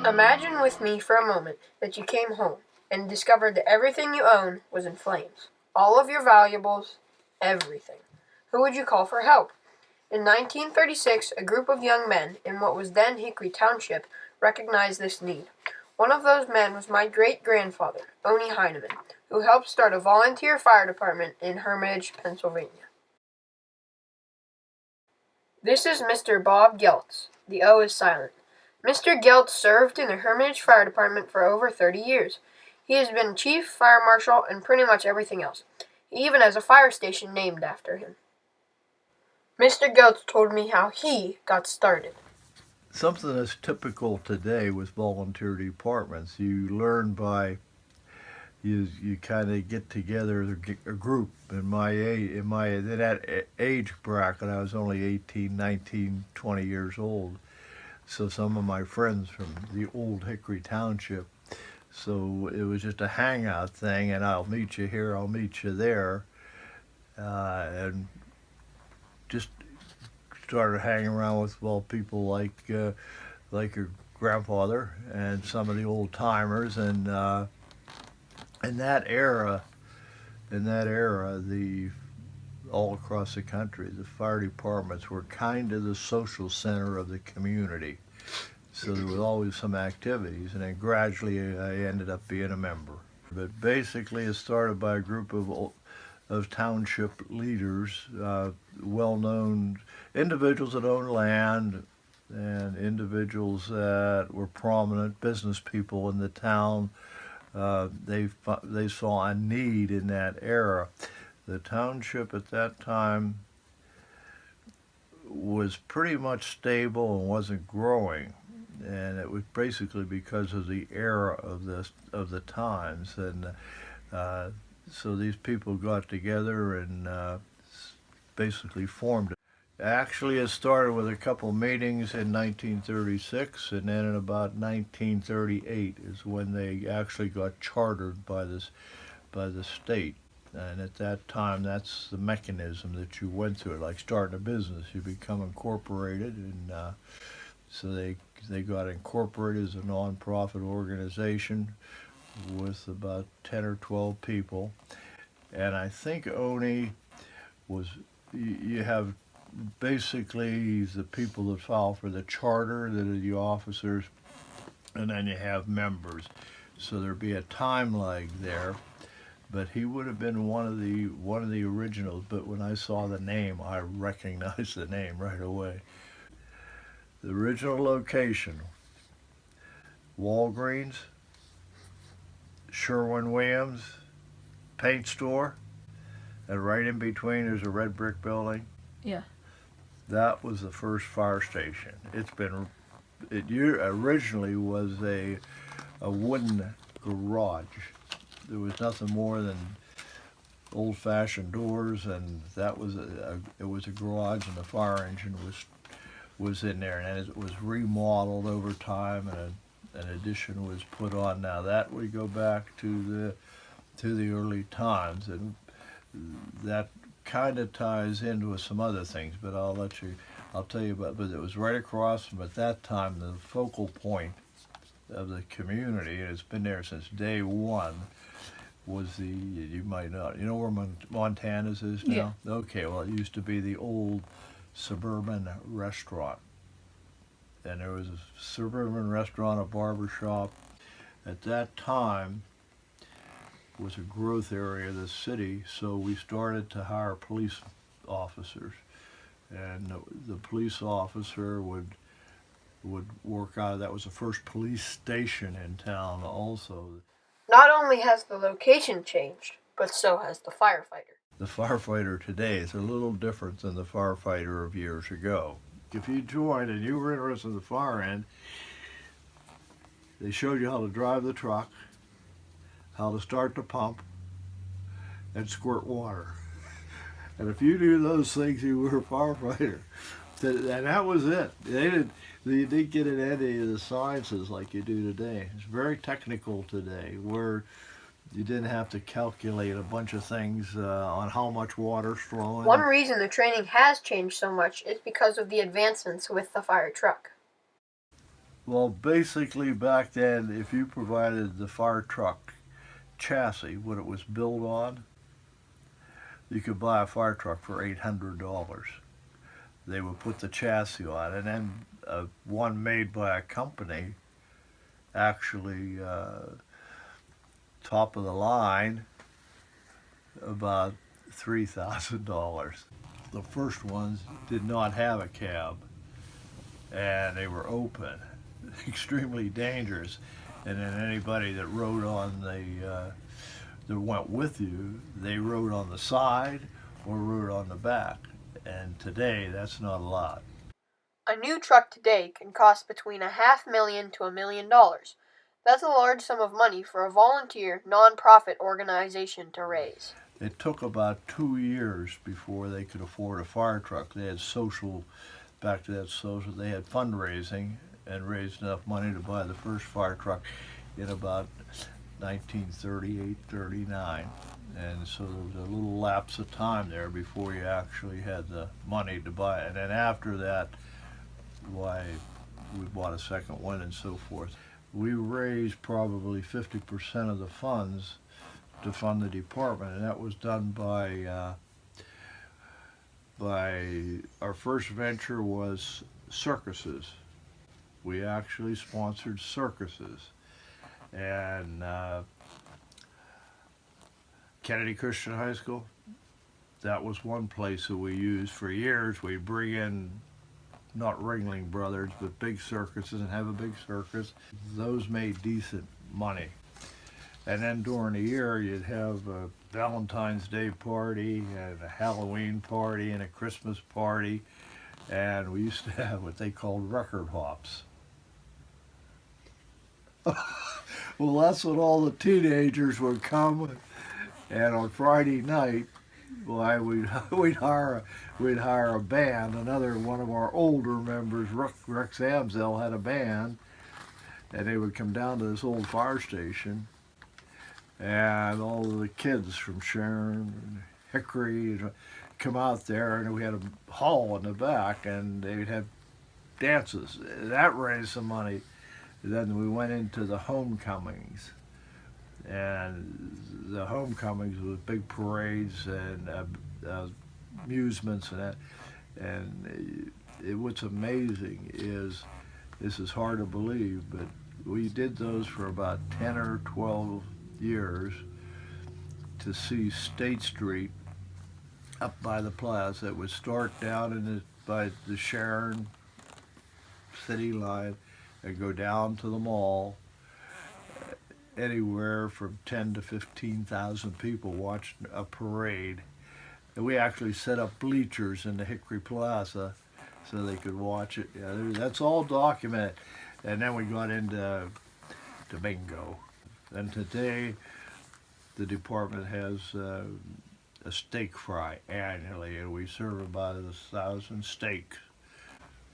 Imagine with me for a moment that you came home and discovered that everything you own was in flames. All of your valuables, everything. Who would you call for help? In 1936, a group of young men in what was then Hickory Township recognized this need. One of those men was my great-grandfather, Oni Heineman, who helped start a volunteer fire department in Hermitage, Pennsylvania. This is Mr. Bob Geltz. The O is silent. Mr. Geltz served in the Hermitage Fire Department for over 30 years. He has been chief fire marshal and pretty much everything else. He even has a fire station named after him. Mr. Geltz told me how he got started. Something that's typical today with volunteer departments, you learn by you kind of get together a group. In that age bracket, I was only 18, 19, 20 years old. So some of my friends from the old Hickory Township, so it was just a hangout thing, and I'll meet you here, I'll meet you there, and just started hanging around with people like your grandfather and some of the old timers, and in that era, all across the country, the fire departments were kind of the social center of the community. So there was always some activities, and then gradually I ended up being a member. But basically it started by a group of township leaders, well-known individuals that owned land and individuals that were prominent business people in the town. They saw a need in that era. The township at that time was pretty much stable and wasn't growing, and it was basically because of the era of the times. And so these people got together and basically formed it. Actually, it started with a couple meetings in 1936, and then in about 1938 is when they actually got chartered by the state. And at that time, that's the mechanism that you went through, like starting a business. You become incorporated, and so they got incorporated as a nonprofit organization with about 10 or 12 people. And I think Oni was, you have basically the people that file for the charter, that are the officers, and then you have members. So there'd be a time lag there. But he would have been one of the originals. But when I saw the name, I recognized the name right away. The original location: Walgreens, Sherwin-Williams, paint store, and right in between there's a red brick building. Yeah. That was the first fire station. It originally was a wooden garage. There was nothing more than old-fashioned doors, and that was it was a garage, and the fire engine was in there, and it was remodeled over time, and an addition was put on. Now that we go back to the early times, and that kind of ties into with some other things, but I'll tell you about. But it was right across from, at that time, the focal point of the community, and it's been there since day one. Was you might not, you know where Montana's is now? Yeah. Okay, well, it used to be the old suburban restaurant. And there was a suburban restaurant, a barber shop. At that time, was a growth area of the city, so we started to hire police officers. And the police officer would work out. That was the first police station in town also. Not only has the location changed, but so has the firefighter. The firefighter today is a little different than the firefighter of years ago. If you joined and you were interested in the fire end, they showed you how to drive the truck, how to start the pump, and squirt water. And if you do those things, you were a firefighter. And that was it. You didn't get into any of the sciences like you do today. It's very technical today, where you didn't have to calculate a bunch of things on how much water's flowing. One reason the training has changed so much is because of the advancements with the fire truck. Well, basically back then, if you provided the fire truck chassis, what it was built on, you could buy a fire truck for $800. They would put the chassis on, and then one made by a company, actually top of the line, about $3,000. The first ones did not have a cab, and they were open, extremely dangerous. And then anybody that rode on that went with you, they rode on the side or rode on the back. And today, that's not a lot. A new truck today can cost between $500,000 to $1 million. That's a large sum of money for a volunteer, non-profit organization to raise. It took about 2 years before they could afford a fire truck. They had back to that social, they had fundraising and raised enough money to buy the first fire truck in about 1938, 39. And so there was a little lapse of time there before you actually had the money to buy it. And then after that, why, we bought a second one and so forth. We raised probably 50% of the funds to fund the department, and that was done by our first venture was circuses. We actually sponsored circuses, and Kennedy Christian High School, that was one place that we used for years. We'd bring in not Ringling Brothers, but big circuses and have a big circus. Those made decent money. And then during the year, you'd have a Valentine's Day party and a Halloween party and a Christmas party. And we used to have what they called record hops. Well, that's when all the teenagers would come. And on Friday night, why we'd hire a band. Another one of our older members, Rex Amsel, had a band, and they would come down to this old fire station, and all of the kids from Sharon and Hickory come out there, and we had a hall in the back, and they'd have dances. That raised some money. Then we went into the homecomings. And the homecomings was big parades and amusements and that. And what's amazing is, this is hard to believe, but we did those for about 10 or 12 years to see State Street up by the plaza. It would start down by the Sharon city line and go down to the mall. Anywhere from 10 to 15,000 people watched a parade. And we actually set up bleachers in the Hickory Plaza so they could watch it. Yeah, that's all documented. And then we got into bingo. And today, the department has a steak fry annually, and we serve about 1,000 steaks.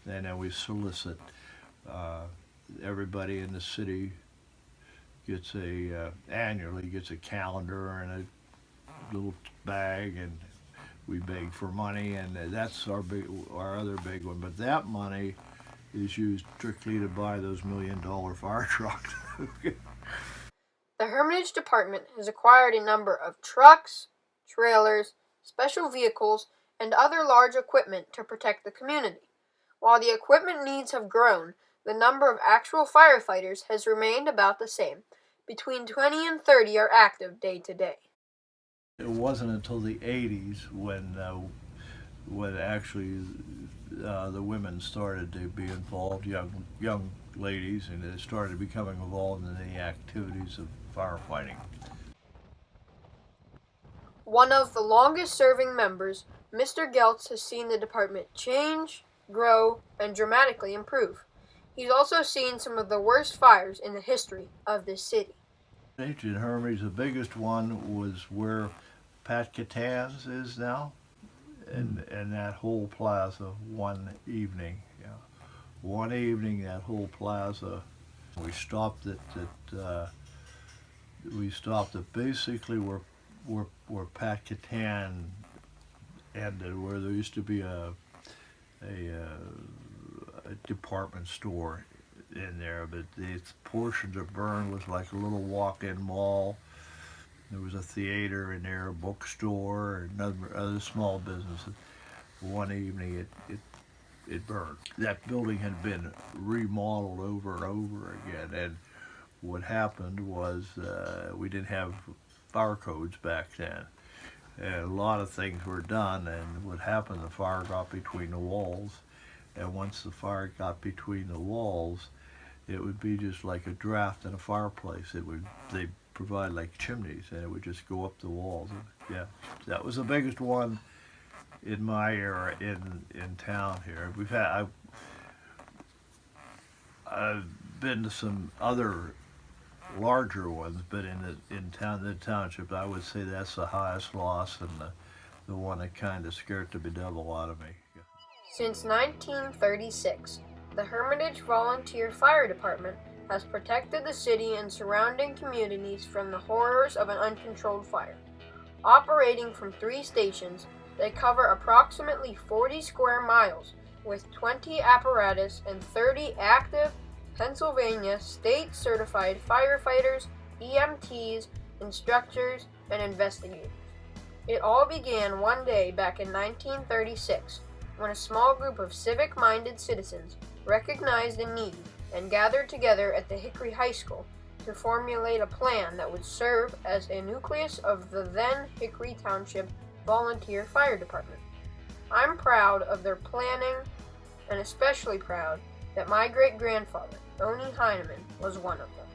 And then we solicit everybody in the city annually gets a calendar and a little bag, and we beg for money, and that's our other big one. But that money is used strictly to buy those $1 million fire trucks. The Hermitage Department has acquired a number of trucks, trailers, special vehicles, and other large equipment to protect the community. While the equipment needs have grown, the number of actual firefighters has remained about the same. Between 20 and 30 are active day to day. It wasn't until the 80s when actually the women started to be involved, young ladies, and they started becoming involved in the activities of firefighting. One of the longest serving members, Mr. Geltz, has seen the department change, grow, and dramatically improve. He's also seen some of the worst fires in the history of this city. In Hermitage, the biggest one was where Pat Catan's is now, and that whole plaza one evening. Yeah. One evening, that whole plaza, we stopped at basically where Pat Catan ended, where there used to be a department store in there, but its portion that burned was like a little walk-in mall. There was a theater in there, a bookstore, and other small businesses. One evening, it burned. That building had been remodeled over and over again, and what happened was we didn't have fire codes back then. And a lot of things were done, and what happened, the fire got between the walls, and once the fire got between the walls, it would be just like a draft in a fireplace. They provide like chimneys, and it would just go up the walls. And, yeah, that was the biggest one in my era in town here. I've been to some other larger ones, but in the township, I would say that's the highest loss and the one that kind of scared the bedevil out of me. Since 1936, the Hermitage Volunteer Fire Department has protected the city and surrounding communities from the horrors of an uncontrolled fire. Operating from 3 stations, they cover approximately 40 square miles with 20 apparatus and 30 active Pennsylvania state-certified firefighters, EMTs, instructors, and investigators. It all began one day back in 1936 when a small group of civic-minded citizens recognized a need and gathered together at the Hickory High School to formulate a plan that would serve as a nucleus of the then Hickory Township Volunteer Fire Department. I'm proud of their planning and especially proud that my great-grandfather, Oni Heineman, was one of them.